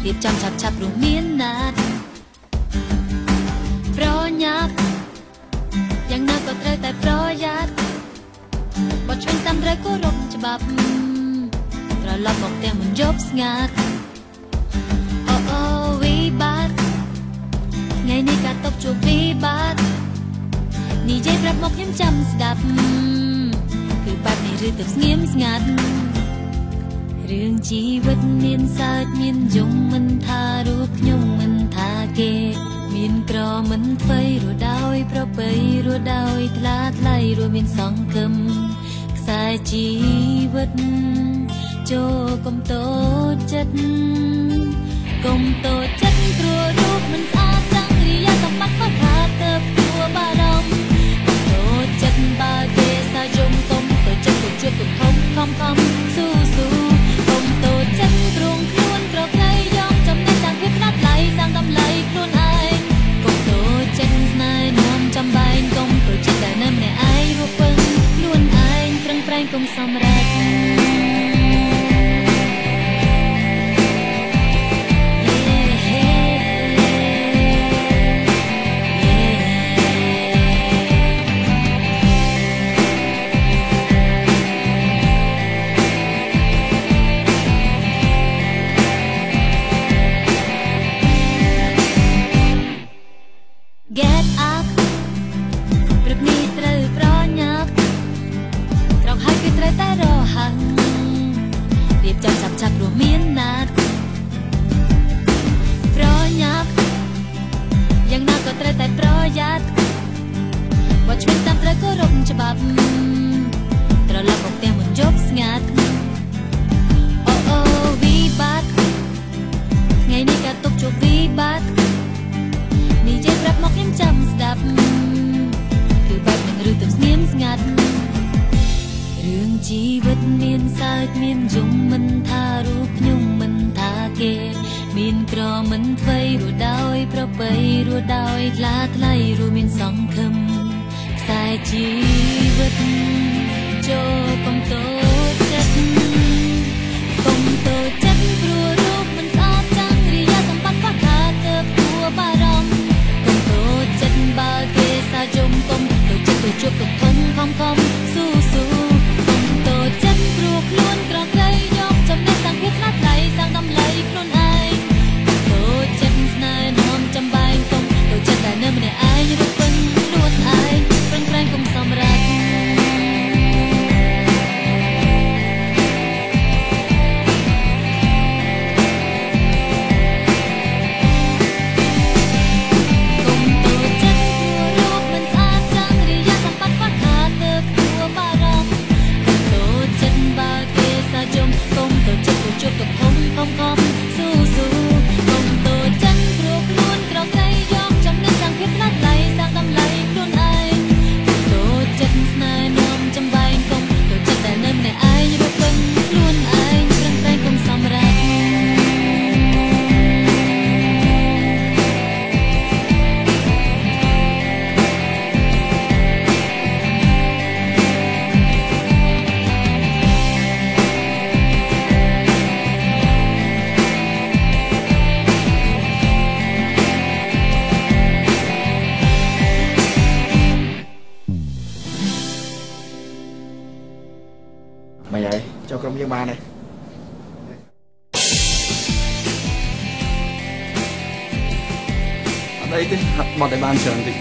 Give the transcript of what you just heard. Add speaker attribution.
Speaker 1: រៀបចំឆាប់ព្រោះមានណាត់ប្រញាប់យ៉ាងណាក៏ត្រូវតែប្រយ័ត្នបត់ឆ្វេងតាមត្រូវគោរពច្បាប់ត្រឡប់មកផ្ទះមិនយប់ស្ងាត់អូវិបត្តិថ្ងៃនេះការຕົកជួបវិបត្តិនិយាយប្រាប់មកខ្ញុំចាំស្ដាប់គឺបែបនេះឬទៅស្ងៀមស្ងាត់រឿងជីវិតមានសើចមានយំមិនថារូបខ្ញុំមិនថាគេមានក្រមិនថ្មីរស់ដោយប្រពៃរស់ដោយថ្លាថ្លៃរស់មានសង្ឃឹមខ្សែជីវិតចូលកុំតូចចិត្តកុំតូចចិត្តព្រោះរូបមិនស្អាតទាំងរីយ៉ាសម្បត្តិក៏ថាទៅព្រោះបារម្ភកុំតូចចិត្តបើគេសាយំកុំតូចចិត្តទៅជួបទៅខំស៊ូកុំតូចចិត្តព្រមខ្លួនប្រក្រៃយកចំណេះទាំងភាពខ្នាតឡៃសាំងតម្លៃខ្លួនឯងកុំតូចចិត្តស្នេហ៍នាំចំបែងកុំតូចចិត្តតែនៅម្នាក់ឯងរស់ពឹងខ្លួនឯងប្រឹងប្រែងកុំសម្រេចចាំឆាប់ព្រោះមានណាត់ប្រញាប់យ៉ាងណាក៏ត្រូវតែប្រយ័ត្នបើឆ្វេងតាមត្រូវគោរពច្បាប់ត្រឡប់មកផ្ទះមិនយប់ស្ងាត់អូវិបត្តិថ្ងៃនេះការຕົកជួបវិបត្តិនិយាយប្រាប់មកខ្ញុំចាំស្ដាប់គឺបែបនឹងឬទៅស្ងៀមស្ងាត់រឿងជីវិតមានសើចមានយំមិនថារូបខ្ញុំមិនថាគេមានក្រមិនថ្មីរស់ដោយប្រពៃរស់ដោយថ្លាថ្លៃរស់មានសង្ឃឹមខ្សែជីវិតចូលកុំតូចចិត្តកុំតូចចិត្តព្រោះរូបមិនស្អាតចាំងរីយ៉ាសម្បត្តិក៏ថាទៅព្រោះបារម្ភកុំតូចចិត្តបើគេសាយំកុំតូចចិត្តទៅជួបទៅខំស៊ូចិត្តព្រោះខ្លួនក្រក្រៃយកចំណេះទាំងភាពខ្នាតឡៃសាំងតម្លៃខ្លួនឯងតូចចិត្តស្នេហ៍នាំចំបែងកុំតូចចិត្តតែនៅម្នាក់ឯងរត់ពឹងខ្លួនឯងប្រឹងប្រែងកុំសម្រេច
Speaker 2: mày vậy cho công viên ba này ở đây thì học một đại ban trường thì